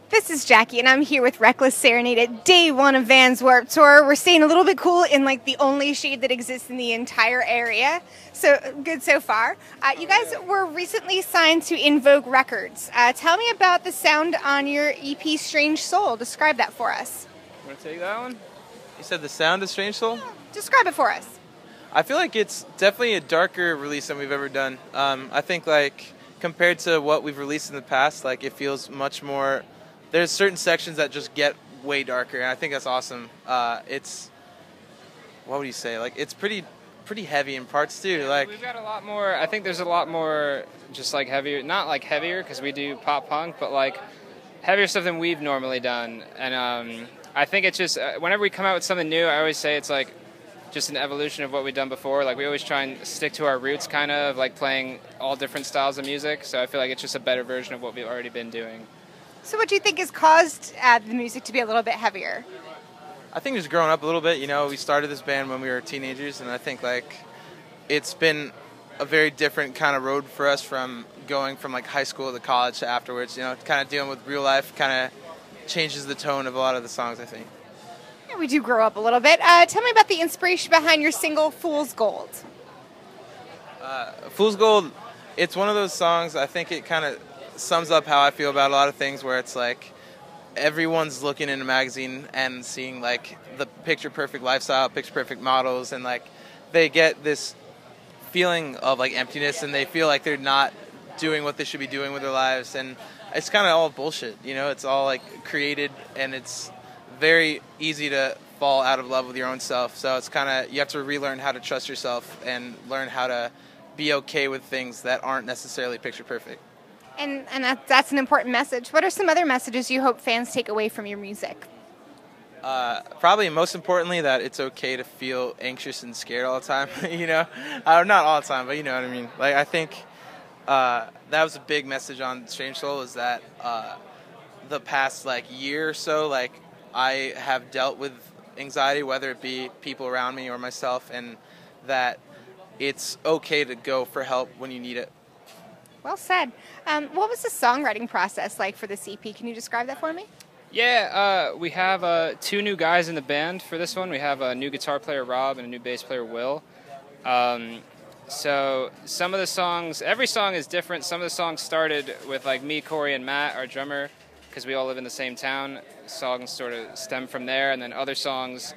This is Jackie, and I'm here with Reckless Serenade at day one of Van's Warped Tour. We're staying a little bit cool in like the only shade that exists in the entire area. So good so far. You guys were recently signed to Invoke Records. Tell me about the sound on your EP, Strange Soul. Describe that for us. Want to take that one? You said the sound of Strange Soul? Describe it for us. I feel like it's definitely a darker release than we've ever done. I think like compared to what we've released in the past, like it feels much more. There's certain sections that just get way darker, and I think that's awesome. It's, what would you say? Like it's pretty heavy in parts too. Like we've got a lot more. I think there's a lot more just like heavier, not like heavier because we do pop punk, but like heavier stuff than we've normally done. And I think it's just whenever we come out with something new, I always say it's like just an evolution of what we've done before. Like we always try and stick to our roots, kind of like playing all different styles of music. So I feel like it's just a better version of what we've already been doing. So what do you think has caused the music to be a little bit heavier? I think just growing up a little bit. You know, we started this band when we were teenagers, and I think like it's been a very different kind of road for us from going from like high school to college to afterwards. You know, kind of dealing with real life kind of changes the tone of a lot of the songs, I think. Yeah, we do grow up a little bit. Tell me about the inspiration behind your single, Fool's Gold. Fool's Gold, it's one of those songs, I think it kind of sums up how I feel about a lot of things, where it's like everyone's looking in a magazine and seeing like the picture perfect lifestyle, picture perfect models, and like they get this feeling of like emptiness and they feel like they're not doing what they should be doing with their lives, and it's kind of all bullshit, you know. It's all like created, and it's very easy to fall out of love with your own self. So it's kind of, you have to relearn how to trust yourself and learn how to be okay with things that aren't necessarily picture perfect. And that's an important message. What are some other messages you hope fans take away from your music? Probably most importantly that it's okay to feel anxious and scared all the time. You know, not all the time, but you know what I mean. Like I think that was a big message on Strange Soul, is that the past like year or so, like I have dealt with anxiety, whether it be people around me or myself, and that it's okay to go for help when you need it. Well said. What was the songwriting process like for this EP? Can you describe that for me? Yeah, we have 2 new guys in the band for this one. We have a new guitar player, Rob, and a new bass player, Will. So some of the songs, every song is different. Some of the songs started with like me, Corey, and Matt, our drummer, because we all live in the same town. Songs sort of stem from there, and then other songs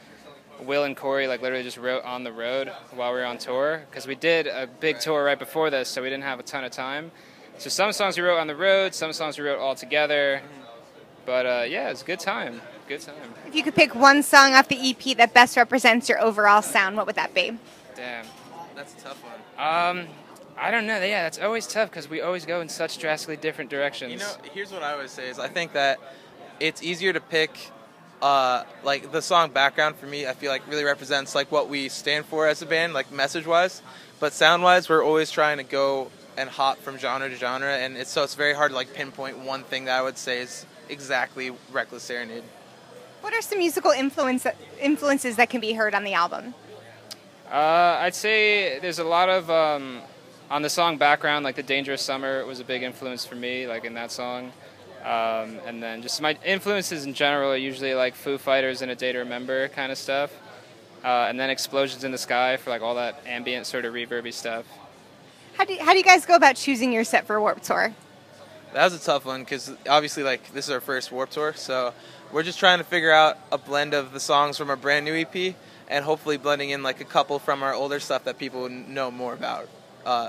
Will and Corey like literally just wrote on the road while we were on tour, because we did a big tour right before this, so we didn't have a ton of time. So some songs we wrote on the road, some songs we wrote all together. But yeah, it's a good time. Good time. If you could pick one song off the EP that best represents your overall sound, what would that be? Damn. That's a tough one. I don't know. Yeah, that's always tough because we always go in such drastically different directions. You know, here's what I always say is I think that it's easier to pick like the song Background for me, I feel like really represents like what we stand for as a band, like message-wise. But sound-wise, we're always trying to go and hop from genre to genre, and it's very hard to like pinpoint one thing that I would say is exactly Reckless Serenade. What are some musical influences that can be heard on the album? I'd say there's a lot of on the song Background, like The Dangerous Summer was a big influence for me, like in that song. And then just my influences in general are usually like Foo Fighters and A Day to Remember kind of stuff. And then Explosions in the Sky for like all that ambient sort of reverby stuff. How do you guys go about choosing your set for Warped Tour? That was a tough one because obviously like this is our first Warped Tour, so we're just trying to figure out a blend of the songs from our brand new EP and hopefully blending in like a couple from our older stuff that people know more about.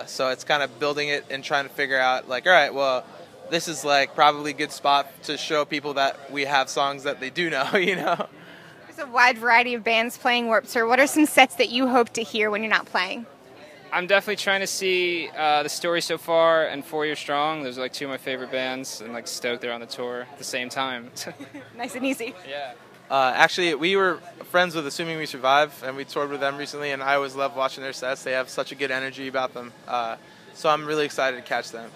So it's kind of building it and trying to figure out like, all right, well, this is like probably a good spot to show people that we have songs that they do know, you know? There's a wide variety of bands playing Warped Tour. What are some sets that you hope to hear when you're not playing? I'm definitely trying to see The Story So Far and 4 Year Strong. Those are like 2 of my favorite bands, and like stoked they're on the tour at the same time. Nice and easy. Yeah. Actually, we were friends with Assuming We Survive, and we toured with them recently, and I always love watching their sets. They have such a good energy about them. So I'm really excited to catch them.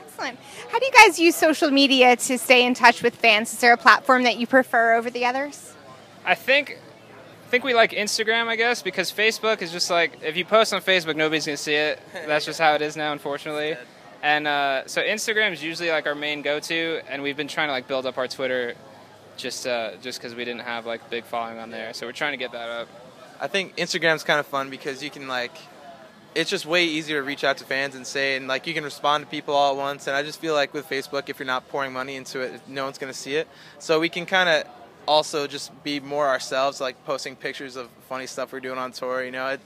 Excellent. How do you guys use social media to stay in touch with fans? Is there a platform that you prefer over the others? I think we like Instagram, I guess, because Facebook is just like, if you post on Facebook, nobody's going to see it. That's just how it is now, unfortunately. And so Instagram's usually like our main go-to, and we've been trying to like build up our Twitter just because we didn't have like big following on there. So we're trying to get that up. I think Instagram's kind of fun because you can like, it's just way easier to reach out to fans and say, and like you can respond to people all at once. And I just feel like with Facebook, if you're not pouring money into it, no one's going to see it. So we can kind of also just be more ourselves, like posting pictures of funny stuff we're doing on tour. You know,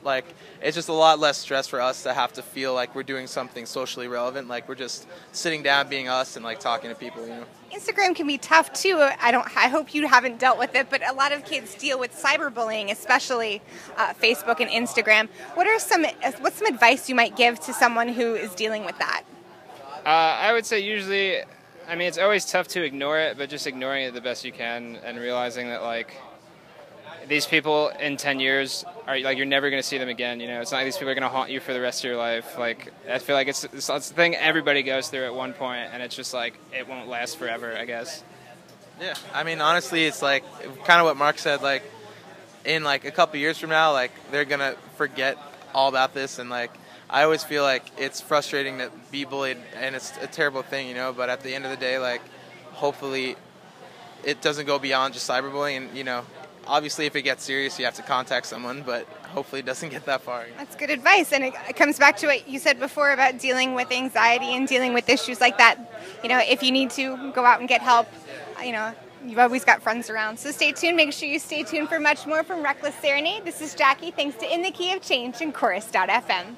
it's just a lot less stress for us to have to feel like we're doing something socially relevant. Like we're just sitting down, being us, and like talking to people. You know, Instagram can be tough too. I hope you haven't dealt with it, but a lot of kids deal with cyberbullying, especially Facebook and Instagram. What's some advice you might give to someone who is dealing with that? I would say usually, I mean, it's always tough to ignore it, but just ignoring it the best you can and realizing that, like, these people in 10 years are, like, you're never going to see them again, you know? It's not like these people are going to haunt you for the rest of your life. Like, I feel like it's the thing everybody goes through at one point, and it's just, like, it won't last forever, I guess. Yeah, I mean, honestly, it's like kind of what Mark said, like, in, like, a couple years from now, like, they're going to forget all about this, and, like, I always feel like it's frustrating to be bullied, and it's a terrible thing, you know, but at the end of the day, like, hopefully it doesn't go beyond just cyberbullying, and, you know, obviously if it gets serious, you have to contact someone, but hopefully it doesn't get that far. That's good advice, and it comes back to what you said before about dealing with anxiety and dealing with issues like that. You know, if you need to go out and get help, you know, you've always got friends around. So stay tuned. Make sure you stay tuned for much more from Reckless Serenade. This is Jackie. Thanks to In the Key of Change and Chorus.fm.